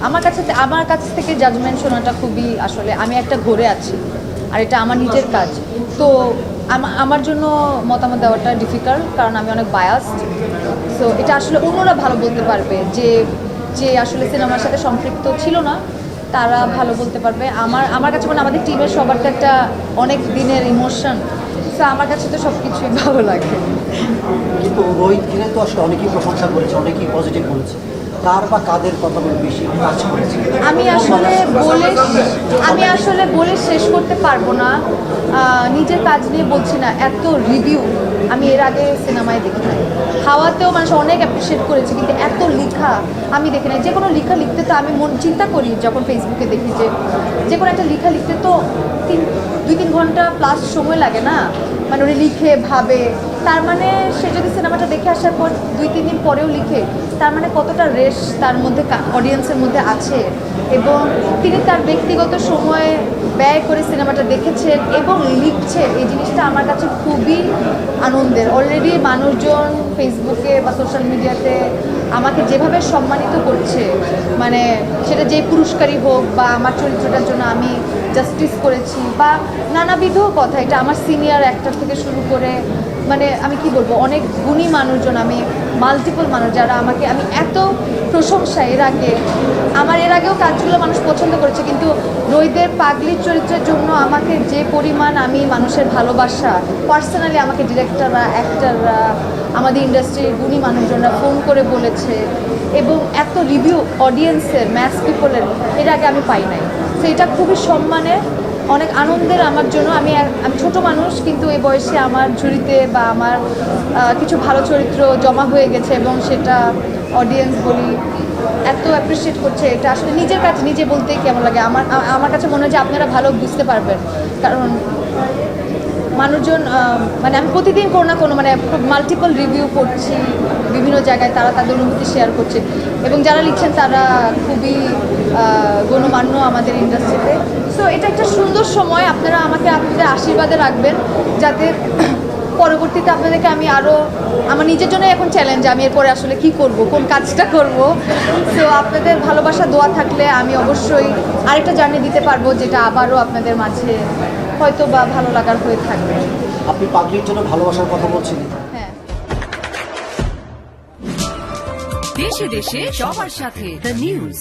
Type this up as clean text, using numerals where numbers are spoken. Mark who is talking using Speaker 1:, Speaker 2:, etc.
Speaker 1: আমার কাছ থেকে জাজমেন্ট শোনাটা খুবই আসলে আমি একটা ঘরে আছি আর এটা আমার নিজের কাজ, তো আমার জন্য মতামত দেওয়াটা ডিফিকাল্ট কারণ আমি অনেক বায়াসড। সো এটা আসলে অন্যরা ভালো বলতে পারবে যে যে আসলে সিনেমার সাথে সম্পৃক্ত ছিল না, তারা ভালো বলতে পারবে। আমার কাছে মানে আমাদের টিমের সবার তো একটা অনেক দিনের ইমোশন, সো আমার কাছে তো সব কিছুই ভালো লাগে।
Speaker 2: কিন্তু রোহিতকে তো আসলে অনেকেই প্রশংসা করেছে, অনেকেই পজিটিভ বলেছে, কার বা কাদের কথা বেশি কাজ করেছে?
Speaker 1: আমি আসলে বলে শেষ করতে পারবো না। নিজের কাজ নিয়ে বলছি না, এত রিভিউ আমি এর আগে সিনেমায় দেখি নাই। হাওয়াতেও মানুষ অনেক অ্যাপ্রিসিয়েট করেছে, কিন্তু এত লেখা আমি দেখি নাই। যে কোনো লেখা লিখতে তো আমি চিন্তা করি যখন ফেসবুকে দেখি যে কোনো একটা লেখা লিখতে তো 2-3 ঘন্টা প্লাস সময় লাগে না, মানে উনি লিখে ভাবে। তার মানে সে যদি সিনেমাটা দেখে আসার পর 2-3 দিন পরেও লিখে, তার মানে কতটা রেশ তার মধ্যে অডিয়েন্সের মধ্যে আছে, এবং তিনি তার ব্যক্তিগত সময় ব্যয় করে সিনেমাটা দেখেছেন এবং লিখছেন। এই জিনিসটা আমার কাছে খুবই আনন্দের। অলরেডি মানুষজন ফেসবুকে বা সোশ্যাল মিডিয়াতে আমাকে যেভাবে সম্মানিত করছে, মানে সেটা যেই পুরস্কারই হোক বা আমার চরিত্রটার জন্য আমি জাস্টিস করেছি বা নানাবিধ কথা, এটা আমার সিনিয়র অ্যাক্টর থেকে শুরু করে মানে আমি কি বলবো, অনেক গুণী মানুষজন, আমি মাল্টিপল মানুষ যারা আমি এত প্রশংসা এর আগেও কাজগুলো মানুষ পছন্দ করেছে, কিন্তু রোহিতের পাগলির চরিত্রের জন্য আমাকে যে পরিমাণ আমি মানুষের ভালোবাসা, পার্সোনালি আমাকে ডিরেক্টররা, অ্যাক্টররা, আমাদের ইন্ডাস্ট্রির গুণী মানুষজনরা ফোন করে বলেছে, এবং এত রিভিউ অডিয়েন্সের, ম্যাস পিপলের এর আগে আমি পাই নাই। তো এটা খুবই সম্মানের, অনেক আনন্দের আমার জন্য। আমি ছোট মানুষ, কিন্তু এই বয়সে আমার ঝুড়িতে বা আমার কিছু ভালো চরিত্র জমা হয়ে গেছে এবং সেটা অডিয়েন্স বলি এত অ্যাপ্রিসিয়েট করছে। এটা আসলে নিজের কাছে নিজে বলতেই কেমন লাগে। আমার কাছে মনে হয় যে আপনারা ভালো বুঝতে পারবেন, কারণ মানুষজন মানে আমি প্রতিদিন কোনো না কোনো মানে মাল্টিপল রিভিউ করছি বিভিন্ন জায়গায়, তারা তাদের অনুভূতি শেয়ার করছে, এবং যারা লিখছেন তারা খুবই গণ্যমান্য আমাদের ইন্ডাস্ট্রিতে। সো এটা একটা সুন্দর সময়। আপনারা আমাকে আপনাদের আশীর্বাদে রাখবেন, যাতে পরবর্তীতে আপনাদেরকে আমি আরও আমার নিজের জন্য এখন চ্যালেঞ্জ, আমি এরপরে আসলে কি করব, কোন কাজটা করব। সো আপনাদের ভালোবাসা দোয়া থাকলে আমি অবশ্যই আরেকটা জার্নি দিতে পারবো, যেটা আবারও আপনাদের মাঝে হয়তো বা ভালো লাগার হয়ে থাকবে।
Speaker 2: আপনি পাগলির জন্য ভালোবাসার কথা বলছিলেন।
Speaker 1: হ্যাঁ,
Speaker 3: দেশে দেশে সবার সাথে দ্য নিউজ।